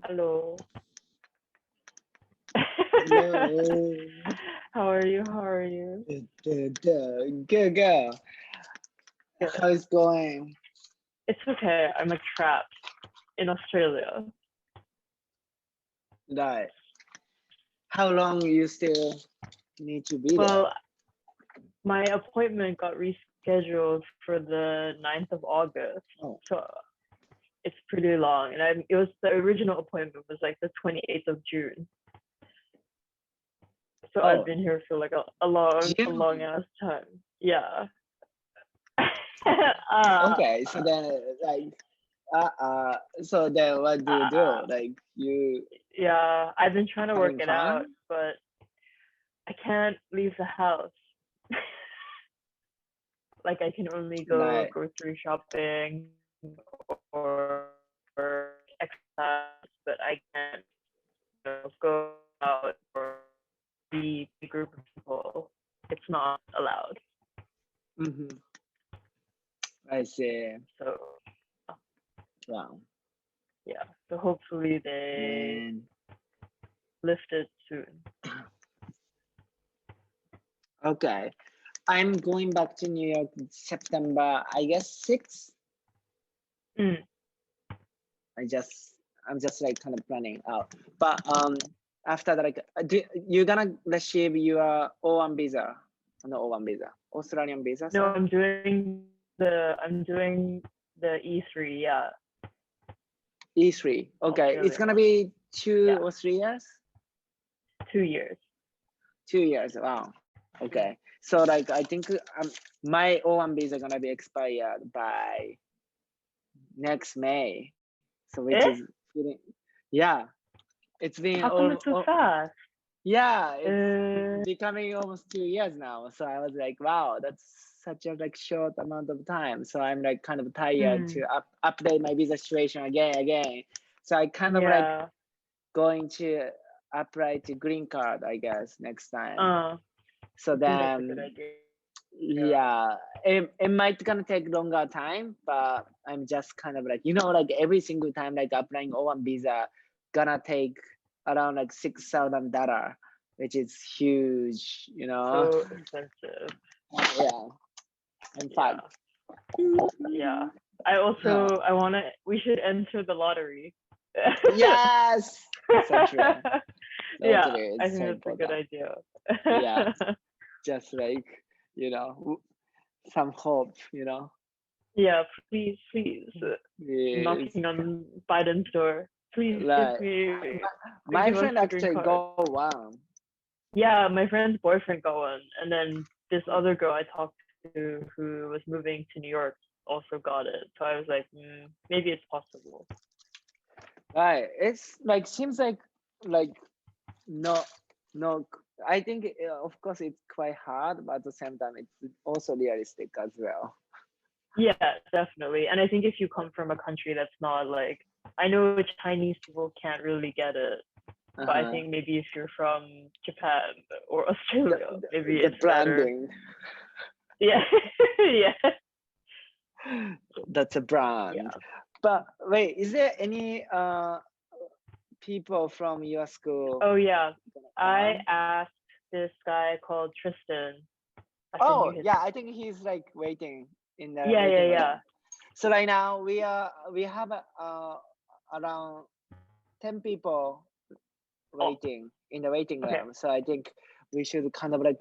Hello. Hello. How are you? How are you? Good, girl. How's it going? It's okay. I'm like trapped in Australia. Right. How long you still need to be there? Well, my appointment got rescheduled for the 9th of August. Oh. So it's pretty long. And it was the original appointment was like the 28th of June. So Oh. I've been here for like a long ass time. Yeah. Okay, so then so then what do you do? Like you Yeah, I've been trying to work having it fun? out, but I can't leave the house. Like I can only go Right. grocery shopping or exercise, but I can't go out or be a group of people. It's not allowed. Mm-hmm. I see. So Wow. yeah, so hopefully they And lift it soon. okay. I'm going back to New York September, I guess 6th. Mm. I'm just like kind of planning out. But after that, like, you're gonna receive your O1 visa, no O1 visa, Australian visa. No, Sorry? I'm doing the E3. Yeah. E3. Okay, it's gonna be 2 or 3 years. 2 years. 2 years. Wow. Okay. So like I think my O1 visa gonna be expired by next May. So which is yeah. It's been How come it's so fast? Yeah, it's becoming almost 2 years now. So I was like, wow, that's such a like short amount of time. So I'm like kind of tired to update my visa situation again. So I kind of like going to apply to green card, I guess, next time. So then, yeah, it might gonna take longer time, but I'm just kind of like, like every single time like applying O1 visa gonna take around like $6,000, which is huge, So expensive. Yeah, in fact. Yeah. We should enter the lottery. Yes. So true. Yeah, Totally, I think so that's a good idea. Yeah, just like some hope, Yeah, please, Yes. knocking on Biden's door. Please Like, give me. my give us friend the green actually card. got one. Yeah, my friend's boyfriend got one, and then this other girl I talked to who was moving to New York also got it. So I was like, maybe it's possible. Right. It's like seems like no. I think of course it's quite hard, but at the same time it's also realistic as well. Yeah, definitely. And I think if you come from a country that's not like, I know Chinese people can't really get it, but I think maybe if you're from Japan or Australia, maybe the it's branding. Better. Yeah. That's a brand. Yeah. But wait, is there any people from your school? Oh yeah, I asked this guy called Tristan. Oh yeah, I think he's like waiting in the waiting room. So right now we have around 10 people waiting in the waiting room. So I think we should kind of like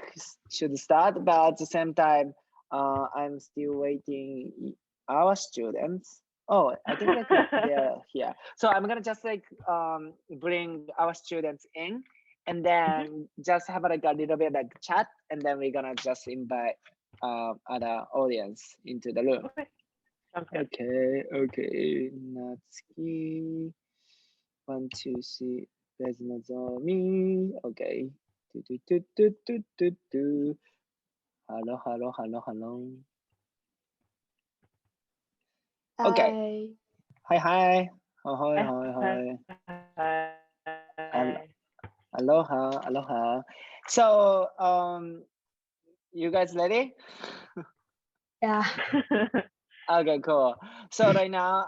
should start, but at the same time I'm still waiting our students. Oh, I think like they're here. So I'm gonna just like bring our students in and then just have like a little bit like chat, and then we're gonna just invite other audience into the room. Okay. Natsuki. 1, 2, 3. There's Nozomi. Okay. Hello. Okay. Hi. Hi. Aloha. So, you guys ready? Yeah. Okay, cool. So right now,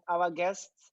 our guests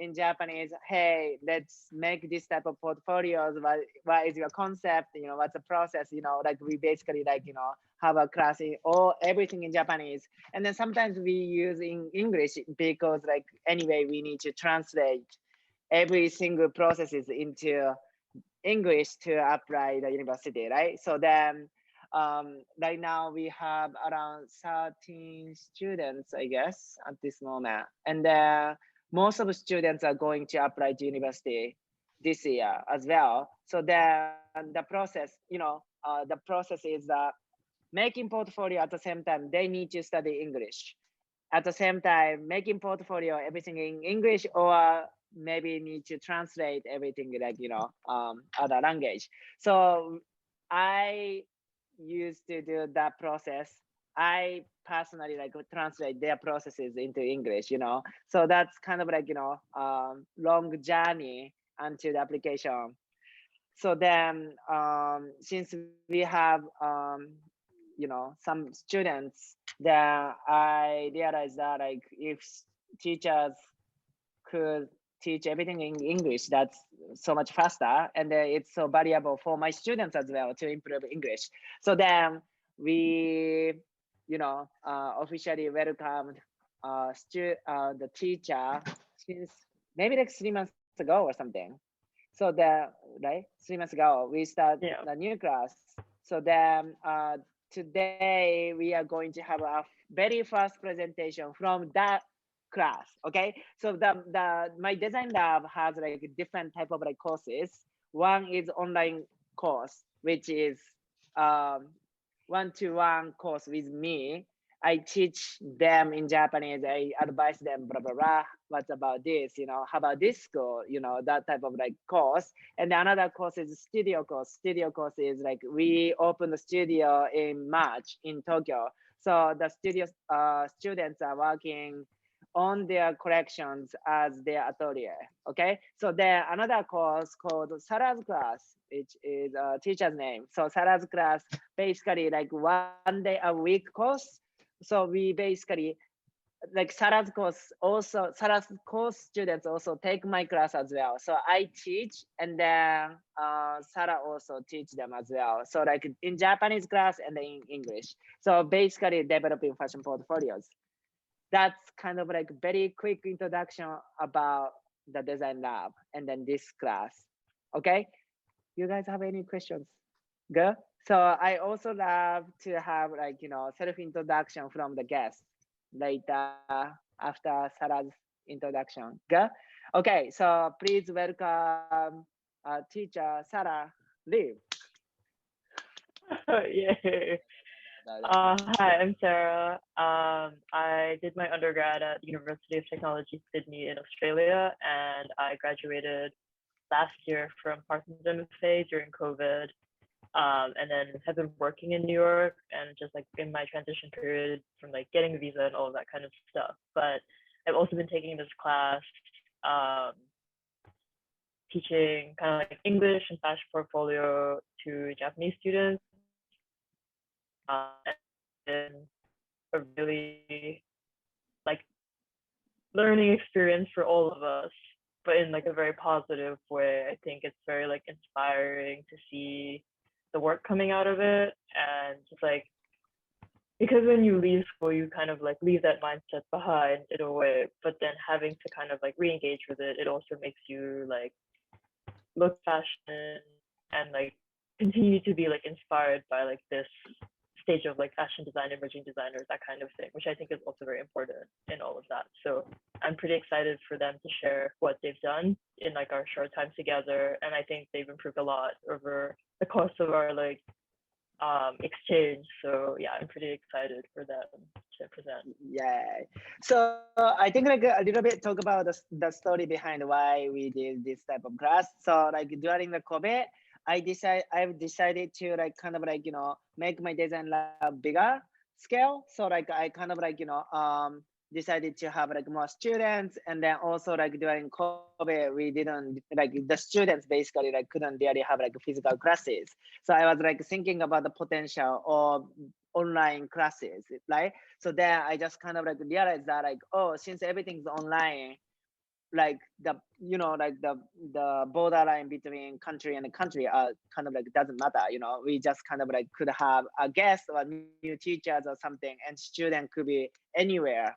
in Japanese, hey, let's make this type of portfolios. What is your concept? What's the process? Like we basically like, have a class in all everything in Japanese. And then sometimes we use in English because like anyway, we need to translate every single processes into English to apply the university, right? So then right now we have around 13 students, I guess, at this moment. And most of the students are going to apply to university this year as well. So then the process, the process is that making portfolio at the same time, they need to study English. At the same time, making portfolio, everything in English, or maybe need to translate everything like, other language. So I used to do that process. I personally like translate their processes into English, so that's kind of like, long journey until the application. So then since we have, some students, that I realized that like if teachers could teach everything in English, that's so much faster, and it's so valuable for my students as well to improve English. So then we, officially welcomed the teacher since maybe like 3 months ago or something. So then, right, 3 months ago, we start the new class. So then today we are going to have a very first presentation from that class. Okay, so my design lab has like different type of like courses. One is online course, which is one-to-one course with me. I teach them in Japanese. I advise them, blah blah blah. What about this? How about this school? That type of like course. And another course is studio course. Studio course is like we open the studio in March in Tokyo. So the studio students are working on their collections as their atelier. Okay, so there another course called Sarah's class, which is a teacher's name. So Sarah's class basically like 1 day a week course. So we basically like Sarah's course students also take my class as well. So I teach, and then Sarah also teach them as well. So like in Japanese class and then in English. So basically developing fashion portfolios. That's kind of like very quick introduction about the design lab and then this class. Okay, you guys have any questions? Good. So I also love to have like, self-introduction from the guests later after Sarah's introduction. Good. Okay, so please welcome teacher Sarah Lee. Yay. Hi, I'm Sarah. I did my undergrad at the University of Technology, Sydney in Australia, and I graduated last year from Parsons MFA during COVID, and then have been working in New York and just like in my transition period from like getting a visa and all of that kind of stuff. But I've also been taking this class, teaching kind of like English and fashion portfolio to Japanese students. And a really like learning experience for all of us, but in like a very positive way. I think it's very like inspiring to see the work coming out of it, and just like because when you leave school you kind of like leave that mindset behind in a way, but then having to kind of like re-engage with it, it also makes you like look fashion and like continue to be like inspired by like this stage of like fashion design, emerging designers, that kind of thing, which I think is also very important in all of that. So I'm pretty excited for them to share what they've done in like our short time together, and I think they've improved a lot over the course of our like exchange. So yeah, I'm pretty excited for them to present. Yeah. So I think like a little bit talk about the story behind why we did this type of class. So like during the COVID, I've decided to like kind of like, make my design lab bigger scale. So like I kind of like, decided to have like more students, and then also like during COVID, we didn't like the students basically like couldn't really have like physical classes. So I was like thinking about the potential of online classes, right? So then I just kind of like realized that like, oh, since everything's online, like the like the borderline between country and country are kind of like doesn't matter. We just kind of like could have a guest or new teachers or something, and student could be anywhere.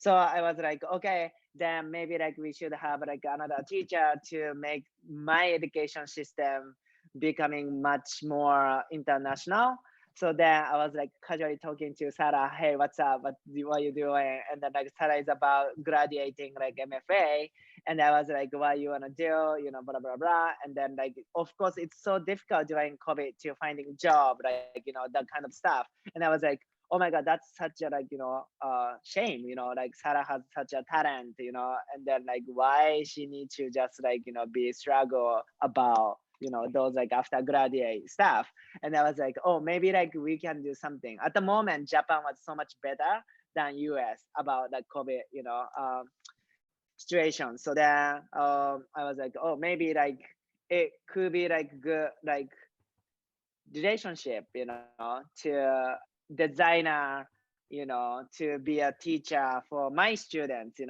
So I was like, okay, then maybe like we should have like another teacher to make my education system becoming much more international. So then I was like casually talking to Sarah, hey, what's up? What are you doing? And then like Sarah is about graduating like MFA. And I was like, what you want to do? Blah, blah, blah. And then like, of course, it's so difficult during COVID to finding job, like, that kind of stuff. And I was like, oh my God, that's such a like, shame, like Sarah has such a talent, and then like why she needs to just like, be struggle about, those like after graduate stuff. And I was like, oh, maybe like we can do something. At the moment, Japan was so much better than US about like COVID, situation. So then I was like, oh, maybe like it could be like good, like relationship, to designer, to be a teacher for my students,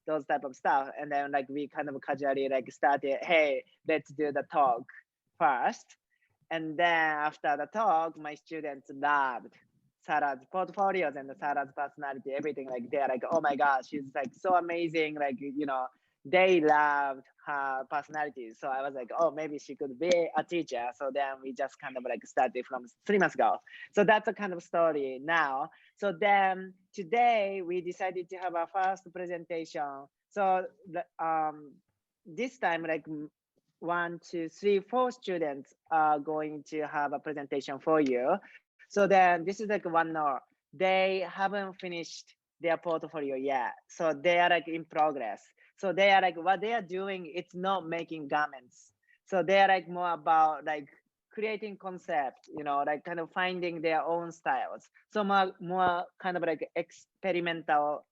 those type of stuff. And then like we kind of casually like started, hey, let's do the talk first. And then after the talk, my students loved Sarah's portfolios and Sarah's personality, everything. Like they're like, oh my gosh, she's like so amazing. Like, they loved her personality. So I was like, oh, maybe she could be a teacher. So then we just kind of like started from 3 months ago. So that's a kind of story now. So then today we decided to have our first presentation. So this time, like 1, 2, 3, 4 students are going to have a presentation for you. So then this is like one more. They haven't finished their portfolio yet. So they are like in progress. So they are like, what they are doing, it's not making garments. So they are like more about like creating concept, like kind of finding their own styles. So more kind of like experimental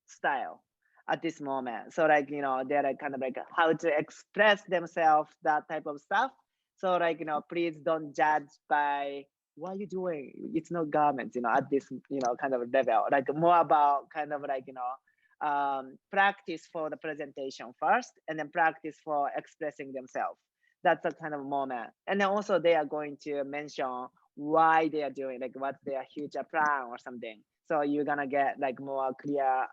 style at this moment. So like, they're like kind of like how to express themselves, that type of stuff. So like, please don't judge by what are you doing? It's not garments, at this, kind of level, like more about kind of like, practice for the presentation first, and then practice for expressing themselves. That's a kind of moment. And then also they are going to mention why they are doing, like what's their future plan or something. So you're gonna get like more clear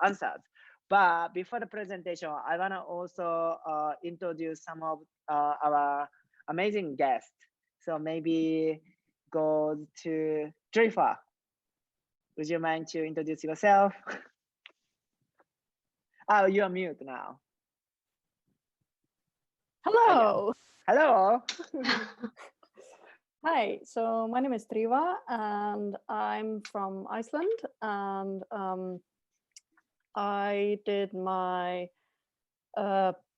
answers. But before the presentation, I wanna also introduce some of our amazing guests. So maybe go to Jennifer. Would you mind to introduce yourself? Oh, you're mute now. Hello. Hello. Hi, so my name is Triva and I'm from Iceland, and I did my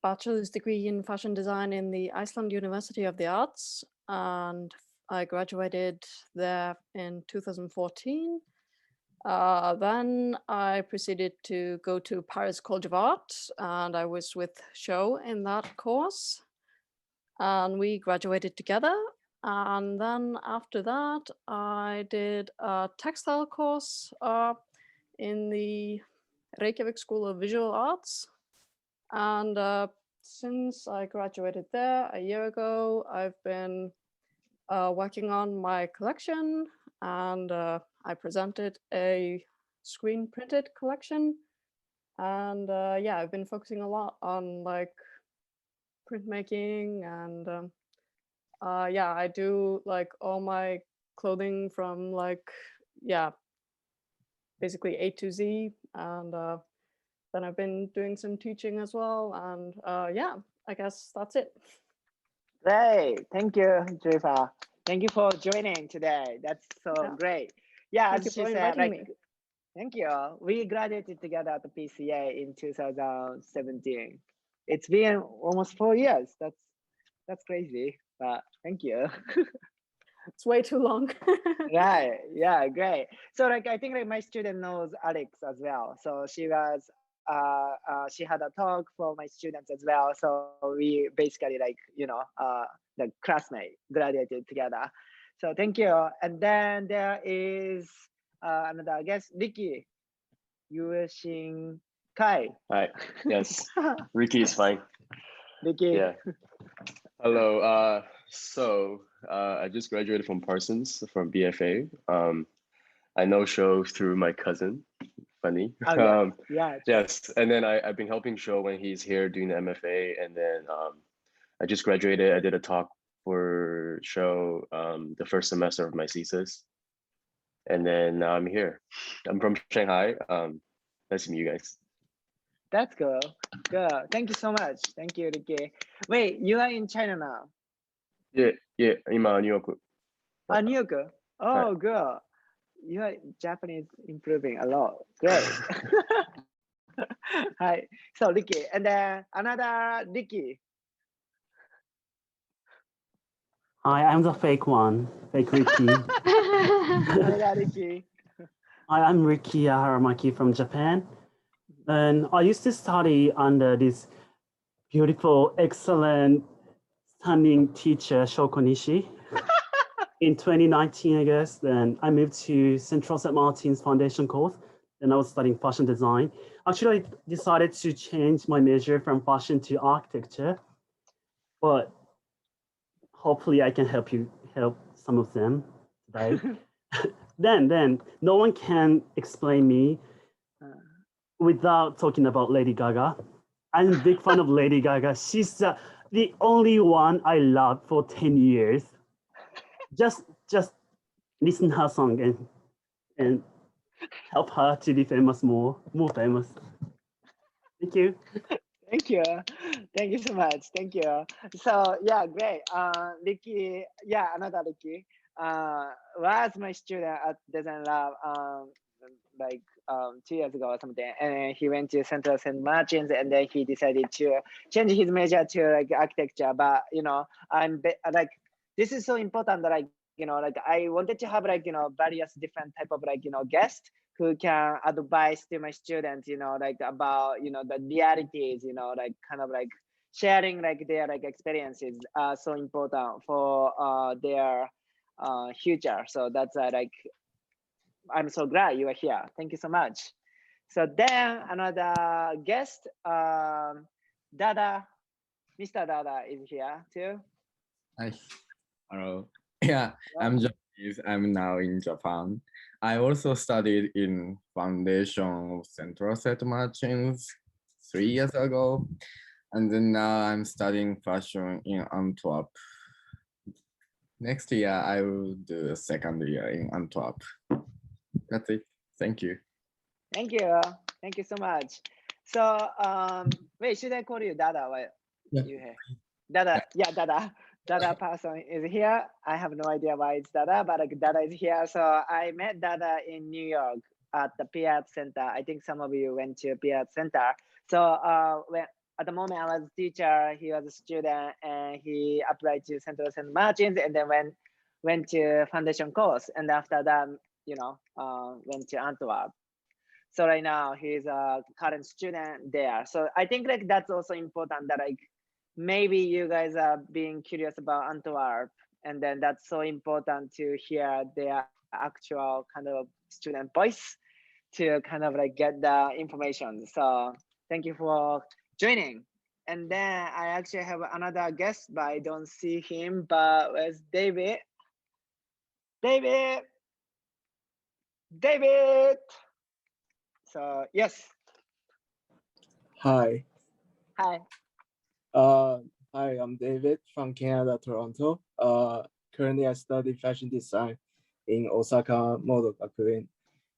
bachelor's degree in fashion design in the Iceland University of the Arts, and I graduated there in 2014. Then I proceeded to go to Paris College of Art, and I was with Sho in that course, and we graduated together. And then after that, I did a textile course in the Reykjavik School of Visual Arts. And since I graduated there a year ago, I've been working on my collection, and I presented a screen printed collection. And yeah, I've been focusing a lot on like printmaking, and yeah, I do like all my clothing from like, yeah, basically A to Z. And then I've been doing some teaching as well. And yeah, I guess that's it. Great. Thank you, Jennifer. Thank you for joining today. That's so great. Yeah, Thank as you she for said, inviting like, me. thank you. We graduated together at the PCA in 2017. It's been almost 4 years. That's crazy, but thank you. It's way too long. Right. Yeah, great. So like I think like my student knows Alex as well. So she was she had a talk for my students as well. So we basically like, the classmate graduated together. So thank you. And then there is another guest, Ricky. You wishing Kai. Hi. Yes. Ricky is fine. Ricky. Yeah. Hello. I just graduated from Parsons from BFA. I know Sho through my cousin. Funny. Oh, yeah. Yeah. Yes. And then I've been helping Sho when he's here doing the MFA. And then I just graduated. I did a talk for Sho the first semester of my thesis. And then now I'm here. I'm from Shanghai. Nice to meet you guys. That's cool. Good. Thank you so much. Thank you, Ricky. Wait, you are in China now? Yeah. 今ニューヨーク。New York. Oh, good. Your Japanese improving a lot. Great. Hi. So Ricky, and then another Ricky. Hi, I'm the fake one, fake Ricky. Another Ricky. Hi, I'm Ricky Haramaki from Japan. And I used to study under this beautiful, excellent, stunning teacher, Sho Konishi. In 2019, I guess, then I moved to Central St. Martin's foundation course, and I was studying fashion design. Actually, I decided to change my major from fashion to architecture, but hopefully I can help some of them today. then no one can explain me without talking about Lady Gaga. I'm a big fan of Lady Gaga. She's the only one I loved for 10 years. Just listen her song and help her to be famous, more famous. Thank you. Thank you. Thank you so much. Thank you. So yeah, great. Ricky, yeah, another Ricky was my student at Design Lab like 2 years ago or something, and he went to Central St. Martin's, and then he decided to change his major to like architecture. But like this is so important that like I wanted to have like various different type of like guests who can advise to my students like about the realities, like kind of like sharing like their like experiences are so important for their future. So that's like I'm so glad you are here. Thank you so much. So then another guest, Dada, Mr. Dada is here too. Hi. Hello. Yeah, I'm Japanese. I'm now in Japan. I also studied in Foundation of Central St. Martin's 3 years ago. And then now I'm studying fashion in Antwerp. Next year, I will do a second year in Antwerp. That's it. Thank you. Thank you. Thank you so much. So, wait, should I call you Dada? Yeah. Dada, yeah, Dada. Dada person is here. I have no idea why it's Dada, but like Dada is here. So I met Dada in New York at the PR Center. I think some of you went to PR Center. So when at the moment I was a teacher, he was a student, and he applied to Central St. Martin's, and then went to foundation course, and after that, went to Antwerp. So right now he's a current student there. So I think like that's also important that like maybe you guys are being curious about Antwerp, and then that's so important to hear their actual kind of student voice to kind of like get the information. So thank you for joining. And then I actually have another guest, but I don't see him, but where's David? David! So yes. Hi. Hi. Hi, I'm David from Canada, Toronto. Currently I study fashion design in Osaka Model Gakuen,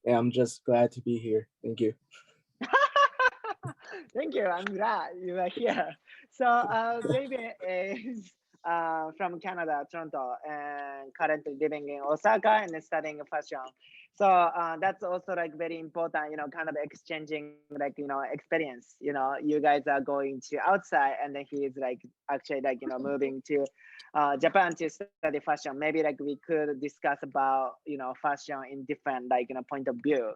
and I'm just glad to be here. Thank you. Thank you. I'm glad you are here. So David is from Canada, Toronto, and currently living in Osaka and studying fashion. So that's also like very important, kind of exchanging like, experience, you guys are going to outside, and then he is like actually like, moving to Japan to study fashion. Maybe like we could discuss about, fashion in different like, point of view.